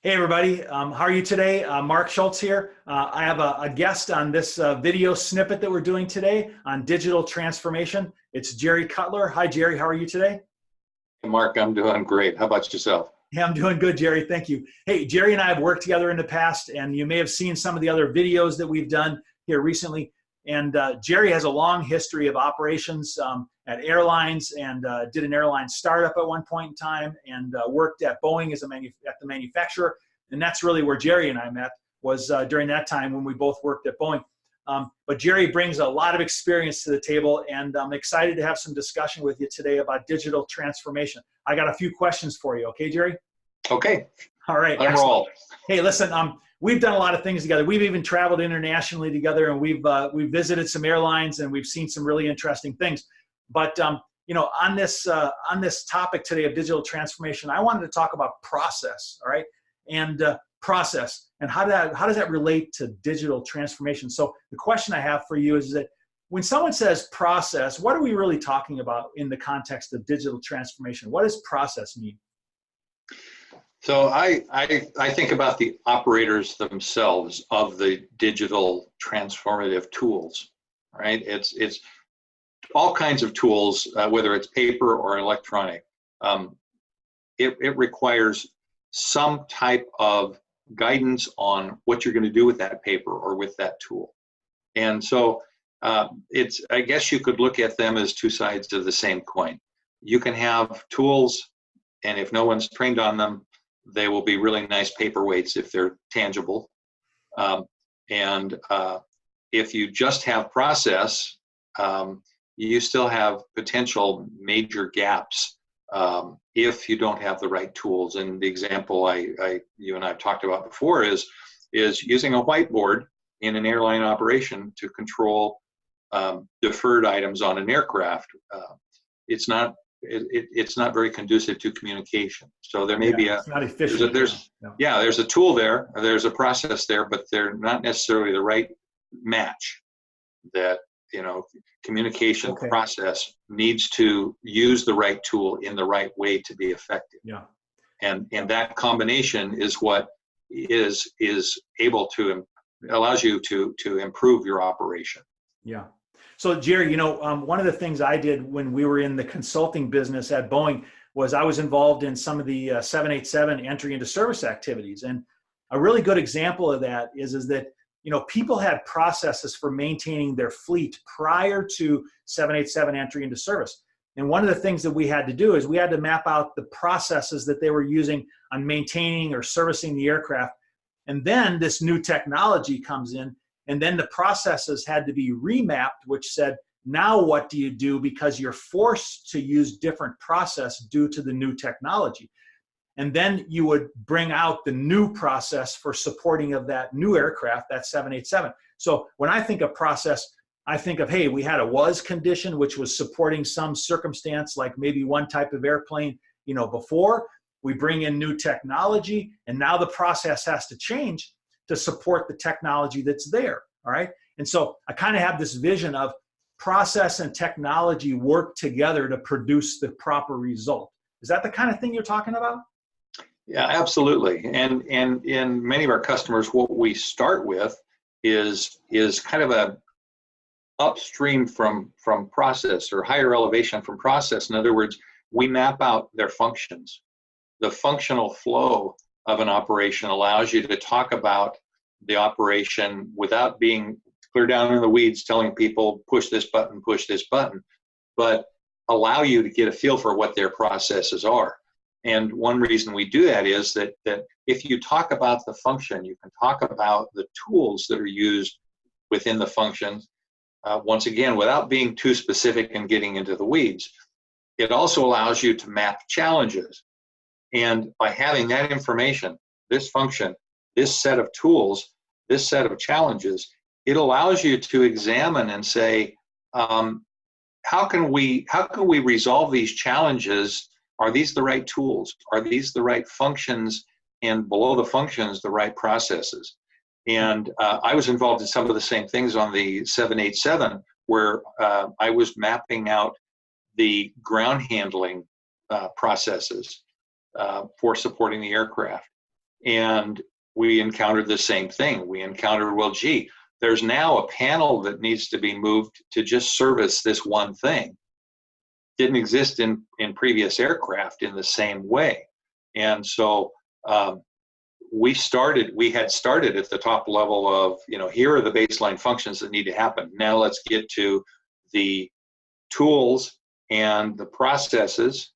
Hey everybody, how are you today? Mark Schultz here. I have a guest on this video snippet that we're doing today on digital transformation. It's Jerry Cutler. Hi Jerry, how are you today? Hey, Mark, I'm doing great. How about yourself? Yeah, I'm doing good, Jerry. Thank you. Hey, Jerry and I have worked together in the past, and you may have seen some of the other videos that we've done here recently. And Jerry has a long history of operations at airlines, and did an airline startup at one point in time, and worked at Boeing as at the manufacturer. And that's really where Jerry and I met, was during that time when we both worked at Boeing. But Jerry brings a lot of experience to the table, and I'm excited to have some discussion with you today about digital transformation. I got a few questions for you. Okay, Jerry? Okay. All right. I'm roll. Hey, listen, we've done a lot of things together. We've even traveled internationally together, and we've visited some airlines, and we've seen some really interesting things. But you know, on this topic today of digital transformation, I wanted to talk about process. All right, and process, and how does that relate to digital transformation? So the question I have for you is that when someone says process, what are we really talking about in the context of digital transformation? What does process mean? So I think about the operators themselves of the digital transformative tools, right? It's all kinds of tools, whether it's paper or electronic. It requires some type of guidance on what you're going to do with that paper or with that tool. And so I guess you could look at them as two sides of the same coin. You can have tools, and if no one's trained on them, they will be really nice paperweights if they're tangible. If you just have process, you still have potential major gaps if you don't have the right tools. And the example you and I have talked about before is using a whiteboard in an airline operation to control deferred items on an aircraft. It's not very conducive to communication. So there may be it's not efficient. There's a tool there, there's a process there, but they're not necessarily the right match. That, you know, communication process needs to use the right tool in the right way to be effective. Yeah. And that combination is what is able to allows you to improve your operation. Yeah. So Jerry, you know, one of the things I did when we were in the consulting business at Boeing was I was involved in some of the 787 entry into service activities. And a really good example of that is that, you know, people had processes for maintaining their fleet prior to 787 entry into service. And one of the things that we had to do is we had to map out the processes that they were using on maintaining or servicing the aircraft. And then this new technology comes in, and then the processes had to be remapped, which said, now what do you do? Because you're forced to use different process due to the new technology. And then you would bring out the new process for supporting of that new aircraft, that 787. So when I think of process, I think of, hey, we had a was condition, which was supporting some circumstance, like maybe one type of airplane, you know, before. We bring in new technology, and now the process has to change to support the technology that's there, all right? And so I kind of have this vision of process and technology work together to produce the proper result. Is that the kind of thing you're talking about? Yeah, absolutely. And in many of our customers, what we start with is kind of a upstream from process, or higher elevation from process. In other words, we map out their functions. The functional flow of an operation allows you to talk about the operation without being clear down in the weeds telling people push this button, but allow you to get a feel for what their processes are. And one reason we do that is that if you talk about the function, you can talk about the tools that are used within the functions, once again, without being too specific and getting into the weeds. It also allows you to map challenges. And by having that information, this function, this set of tools, this set of challenges, it allows you to examine and say, how can we resolve these challenges? Are these the right tools? Are these the right functions? And below the functions, the right processes? And I was involved in some of the same things on the 787, where I was mapping out the ground handling processes for supporting the aircraft. And we encountered the same thing. We encountered, well, gee, there's now a panel that needs to be moved to just service this one thing. Didn't exist in previous aircraft in the same way. And so we had started at the top level of, here are the baseline functions that need to happen. Now let's get to the tools and the processes.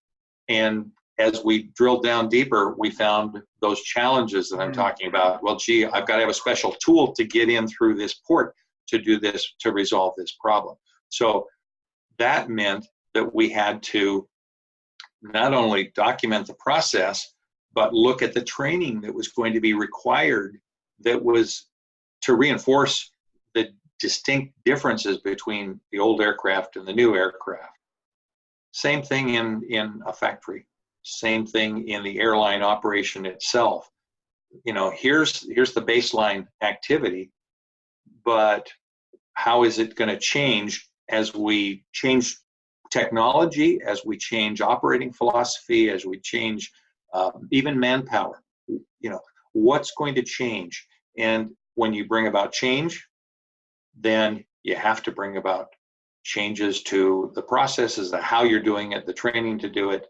And as we drilled down deeper, we found those challenges that I'm talking about. Well, gee, I've got to have a special tool to get in through this port to do this, to resolve this problem. So that meant that we had to not only document the process, but look at the training that was going to be required, that was to reinforce the distinct differences between the old aircraft and the new aircraft. Same thing in a factory, same thing in the airline operation itself. Here's the baseline activity, but how is it going to change as we change technology, as we change operating philosophy, as we change even manpower? What's going to change? And when you bring about change, then you have to bring about changes to the processes, the how you're doing it, the training to do it.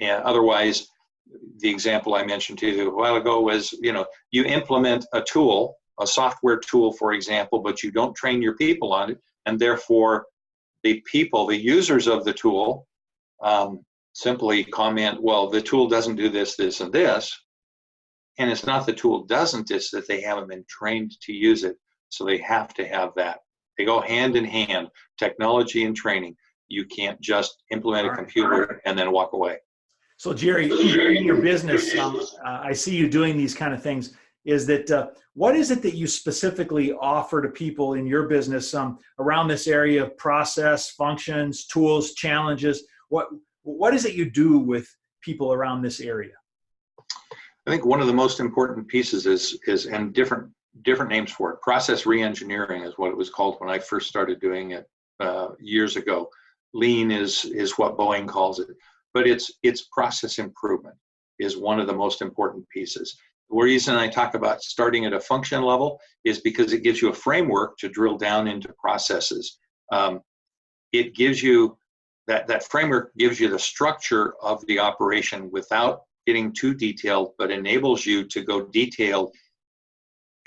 And otherwise, the example I mentioned to you a while ago was, you implement a tool, a software tool, for example, but you don't train your people on it, and therefore the people, the users of the tool, simply comment, well, the tool doesn't do this, this, and this. And it's not the tool doesn't, it's that they haven't been trained to use it. So they have to have that. They go hand in hand, technology and training. You can't just implement a computer and then walk away. So Jerry, in your business, I see you doing these kind of things. Is that what is it that you specifically offer to people in your business around this area of process, functions, tools, challenges? What is it you do with people around this area? I think one of the most important pieces is and different names for it. Process reengineering is what it was called when I first started doing it years ago. Lean is what Boeing calls it, but it's process improvement is one of the most important pieces. The reason I talk about starting at a function level is because it gives you a framework to drill down into processes. It gives you that framework gives you the structure of the operation without getting too detailed, but enables you to go detailed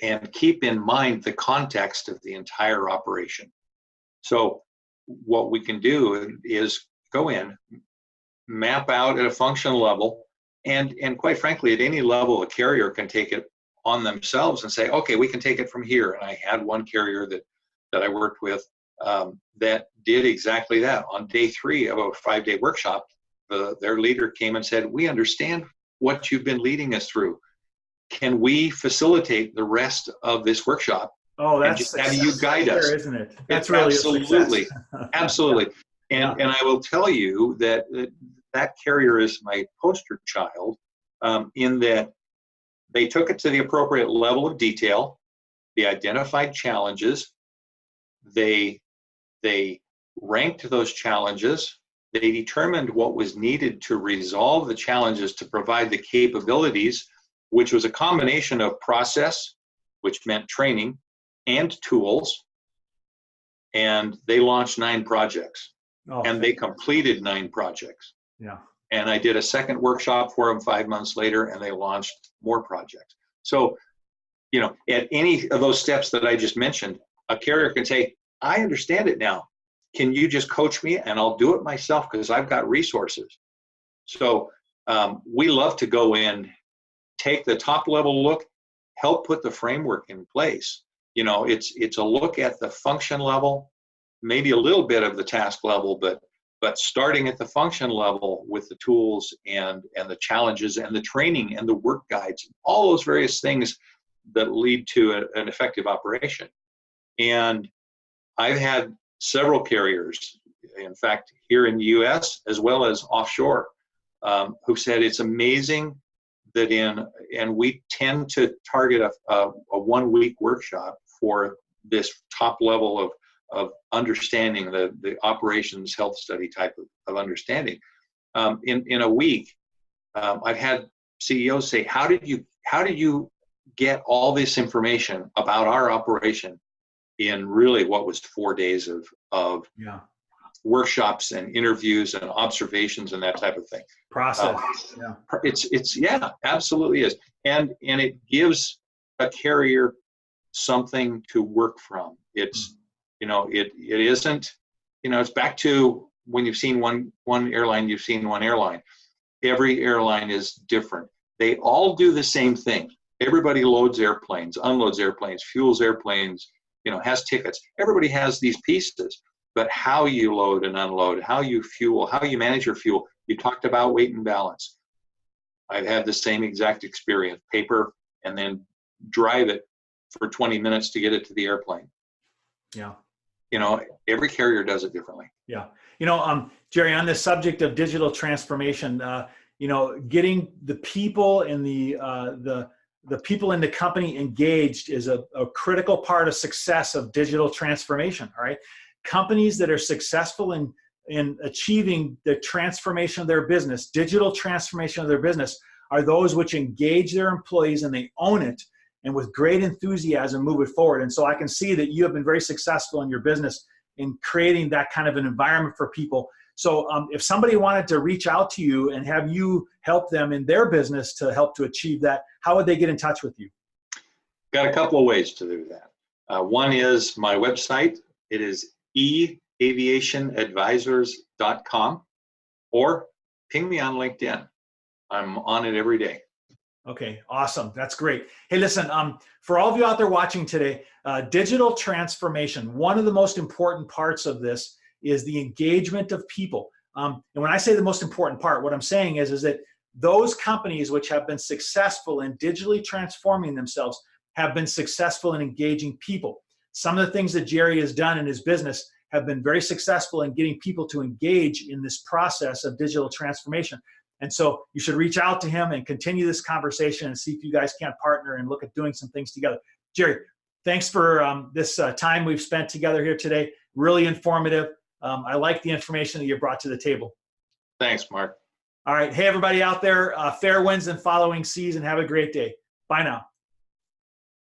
and keep in mind the context of the entire operation. So what we can do is go in, map out at a function level, and quite frankly, at any level, a carrier can take it on themselves and say, okay, we can take it from here. And I had one carrier that I worked with that did exactly that. On day 3 of a 5-day workshop, their leader came and said, we understand what you've been leading us through. Can we facilitate the rest of this workshop? Oh, that's just have you guide us, isn't it? That's really absolutely, absolutely. And I will tell you that carrier is my poster child in that they took it to the appropriate level of detail. They identified challenges. They ranked those challenges. They determined what was needed to resolve the challenges to provide the capabilities, which was a combination of process, which meant training, and tools. And they launched 9 projects. And they completed 9 projects. Yeah. And I did a second workshop for them 5 months later, and they launched more projects. So, at any of those steps that I just mentioned, a carrier can say, I understand it now. Can you just coach me and I'll do it myself because I've got resources. So we love to go in, take the top level look, help put the framework in place. It's a look at the function level, maybe a little bit of the task level, but starting at the function level with the tools and the challenges and the training and the work guides, all those various things that lead to an effective operation. And I've had several carriers, in fact, here in the US as well as offshore, who said it's amazing that and we tend to target a 1-week workshop for this top level of understanding the operations health study type of understanding. In a week, I've had CEOs say, how did how do you get all this information about our operation in really what was 4 days of Yeah. workshops and interviews and observations and that type of thing? Process. Yeah. It's yeah, absolutely is. And it gives a carrier something to work from. It's, you know, it isn't, you know, it's back to when you've seen one airline, you've seen one airline. Every airline is different. They all do the same thing. Everybody loads airplanes, unloads airplanes, fuels airplanes, you know, has tickets. Everybody has these pieces, but how you load and unload, how you fuel, how you manage your fuel. You talked about weight and balance. I've had the same exact experience, paper and then drive it for 20 minutes to get it to the airplane. Yeah. You know, every carrier does it differently. Yeah. You know, Jerry, on the subject of digital transformation, you know, getting the people and the people in the company engaged is a critical part of success of digital transformation. All right. Companies that are successful in achieving the transformation of their business, digital transformation of their business, are those which engage their employees and they own it, and with great enthusiasm move it forward. And so I can see that you have been very successful in your business in creating that kind of an environment for people. So if somebody wanted to reach out to you and have you help them in their business to help to achieve that, how would they get in touch with you? Got a couple of ways to do that. One is my website. It is eaviationadvisors.com, or ping me on LinkedIn. I'm on it every day. Okay, awesome. That's great. Hey, listen, for all of you out there watching today, digital transformation, one of the most important parts of this is the engagement of people. And when I say the most important part, what I'm saying is that those companies which have been successful in digitally transforming themselves have been successful in engaging people. Some of the things that Jerry has done in his business have been very successful in getting people to engage in this process of digital transformation. And so you should reach out to him and continue this conversation and see if you guys can't partner and look at doing some things together. Jerry, thanks for this time we've spent together here today. Really informative. I like the information that you brought to the table. Thanks, Mark. All right. Hey, everybody out there, fair winds and following seas, and have a great day. Bye now.